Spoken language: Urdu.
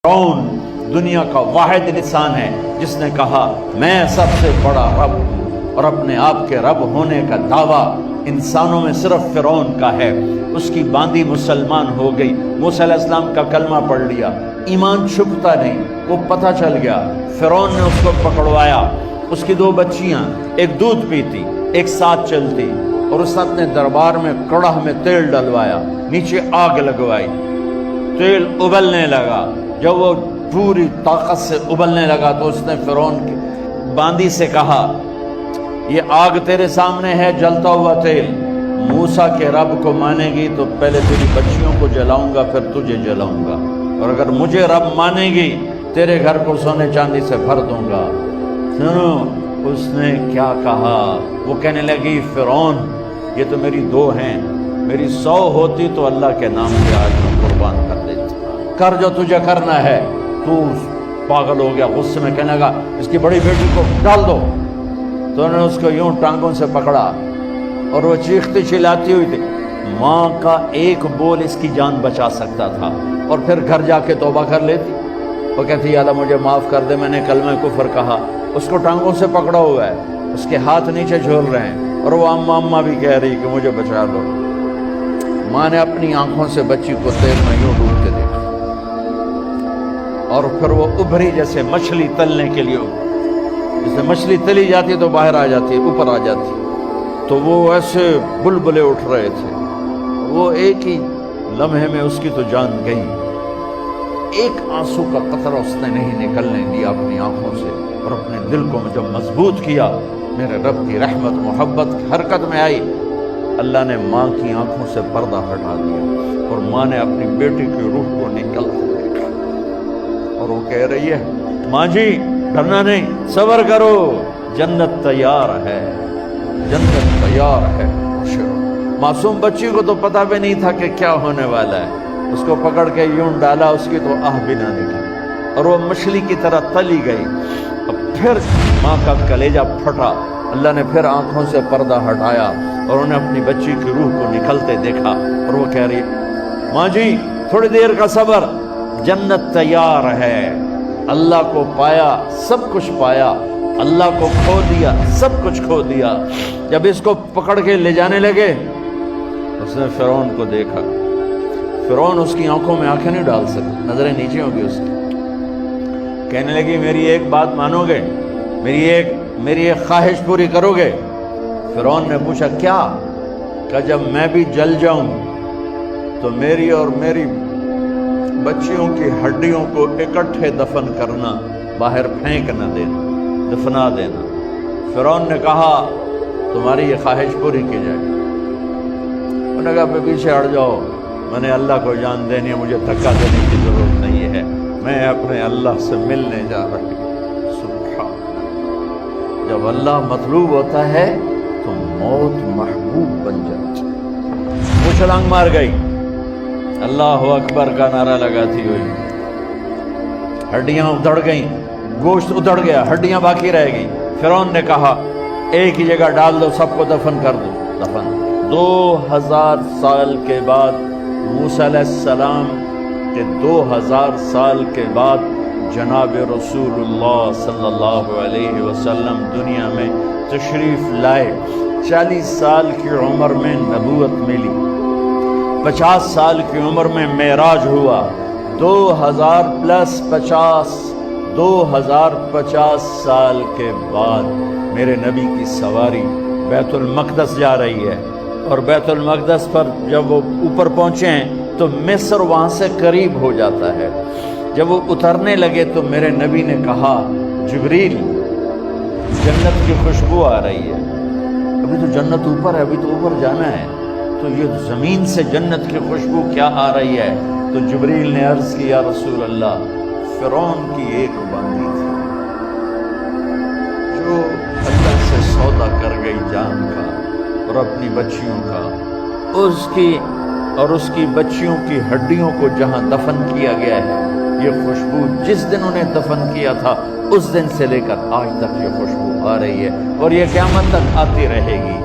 فرعون دنیا کا واحد انسان ہے جس نے کہا میں سب سے بڑا رب ہوں، اور اپنے آپ کے رب ہونے کا دعویٰ انسانوں میں صرف فرعون کا ہے۔ اس کی باندی مسلمان ہو گئی، موسیٰ علیہ السلام کا کلمہ پڑھ لیا، ایمان چھپتا نہیں، وہ پتہ چل گیا۔ فرعون نے اس کو پکڑوایا، اس کی 2 بچیاں، ایک دودھ پیتی ایک ساتھ چلتی، اور اس نے اپنے دربار میں کڑاہ میں تیل ڈلوایا، نیچے آگ لگوائی، تیل ابلنے لگا۔ جب وہ پوری طاقت سے ابلنے لگا تو اس نے فرعون کی باندی سے کہا یہ آگ تیرے سامنے ہے، جلتا ہوا تیل، موسیٰ کے رب کو مانے گی تو پہلے تیری بچیوں کو جلاؤں گا پھر تجھے جلاؤں گا، اور اگر مجھے رب مانے گی تیرے گھر کو سونے چاندی سے بھر دوں گا۔ سنو اس نے کیا کہا، وہ کہنے لگی فرعون یہ تو میری 2 ہیں، میری 100 ہوتی تو اللہ کے نام پہ آج میں قربان کر دیتی، کر جو تجھے کرنا ہے۔ تو پاگل ہو گیا، غصے میں کہنے لگا اس کی بڑی بیٹی کو ڈال دو۔ تو انہوں نے اس کو یوں ٹانگوں سے پکڑا اور وہ چیختی چلاتی ہوئی تھی۔ ماں کا ایک بول اس کی جان بچا سکتا تھا، اور پھر گھر جا کے توبہ کر لیتی۔ وہ کہتی یا اللہ مجھے معاف کر دے، میں نے کلمہ کفر کہا۔ اس کو ٹانگوں سے پکڑا ہوا ہے، اس کے ہاتھ نیچے جھول رہے ہیں، اور وہ اماں اماں بھی کہہ رہی کہ مجھے بچا دو۔ ماں نے اپنی آنکھوں سے بچی کو تیل میں یوں ڈوب کے دیکھا، اور پھر وہ ابھری جیسے مچھلی تلنے کے لیے، جیسے مچھلی تلی جاتی تو باہر آ جاتی، اوپر آ جاتی، تو وہ ایسے بلبلے اٹھ رہے تھے۔ وہ ایک ہی لمحے میں اس کی تو جان گئی، ایک آنسو کا قطرہ اس نے نہیں نکلنے دیا اپنی آنکھوں سے، اور اپنے دل کو جب مضبوط کیا، میرے رب کی رحمت محبت حرکت میں آئی۔ اللہ نے ماں کی آنکھوں سے پردہ ہٹا دیا، اور ماں نے اپنی بیٹی کی روح کو نکلتے دیکھا، اور وہ کہہ رہی ہے ماں جی ڈرنا نہیں، صبر کرو، جنت تیار ہے، جنت تیار ہے۔ معصوم بچی کو تو پتہ بھی نہیں تھا کہ کیا ہونے والا ہے، اس کو پکڑ کے یوں ڈالا، اس کی تو آہ بھی نہ نکلی، اور وہ مچھلی کی طرح تلی گئی۔ اب پھر ماں کا کلیجہ پھٹا، اللہ نے پھر آنکھوں سے پردہ ہٹایا، اور انہیں اپنی بچی کی روح کو نکلتے دیکھا، اور وہ کہہ رہی ہے ماں جی تھوڑی دیر کا صبر، جنت تیار ہے۔ اللہ کو پایا سب کچھ پایا، اللہ کو کھو دیا سب کچھ کھو دیا۔ جب اس کو پکڑ کے لے جانے لگے، اس نے فرعون کو دیکھا۔ فرعون اس کی آنکھوں میں آنکھیں نہیں ڈال سکتا، نظریں نیچے ہوں گی اس کی۔ کہنے لگی میری ایک بات مانو گے، میری ایک خواہش پوری کرو گے؟ فرعون نے پوچھا کیا؟ کہ جب میں بھی جل جاؤں تو میری اور میری بچیوں کی ہڈیوں کو اکٹھے دفن کرنا، باہر پھینک نہ دینا، دفنا دینا۔ فرعون نے کہا تمہاری یہ خواہش پوری کی جائے۔ انہوں نے کہا پیچھے ہٹ جاؤ، میں نے اللہ کو جان دینی ہے، مجھے دھکا دینے کی ضرورت نہیں ہے، میں اپنے اللہ سے ملنے جا رہی ہوں۔ سبحان اللہ، جب اللہ مطلوب ہوتا ہے تو موت محبوب بن جاتی۔ وہ چھلانگ مار گئی، اللہ اکبر کا نعرہ لگاتی ہوئی، ہڈیاں ادھڑ گئیں، گوشت ادھڑ گیا، ہڈیاں باقی رہ گئیں۔ فرعون نے کہا ایک ہی جگہ ڈال دو، سب کو دفن کر دو۔ دفن 2000 سال کے بعد، موسیٰ علیہ السلام کے 2000 سال کے بعد جناب رسول اللہ صلی اللہ علیہ وسلم دنیا میں تشریف لائے۔ 40 سال کی عمر میں نبوت ملی، 50 سال کی عمر میں معراج ہوا، 2050 سال کے بعد میرے نبی کی سواری بیت المقدس جا رہی ہے، اور بیت المقدس پر جب وہ اوپر پہنچے ہیں تو مصر وہاں سے قریب ہو جاتا ہے۔ جب وہ اترنے لگے تو میرے نبی نے کہا جبریل جنت کی خوشبو آ رہی ہے، ابھی تو جنت اوپر ہے، ابھی تو اوپر جانا ہے، تو یہ زمین سے جنت کی خوشبو کیا آ رہی ہے؟ تو جبریل نے عرض کی یا رسول اللہ فرعون کی ایک باندی تھی جو اللہ سے سودا کر گئی جان کا اور اپنی بچیوں کا، اس کی بچیوں کی ہڈیوں کو جہاں دفن کیا گیا ہے، یہ خوشبو جس دن انہیں دفن کیا تھا اس دن سے لے کر آج تک یہ خوشبو آ رہی ہے، اور یہ قیامت تک آتی رہے گی۔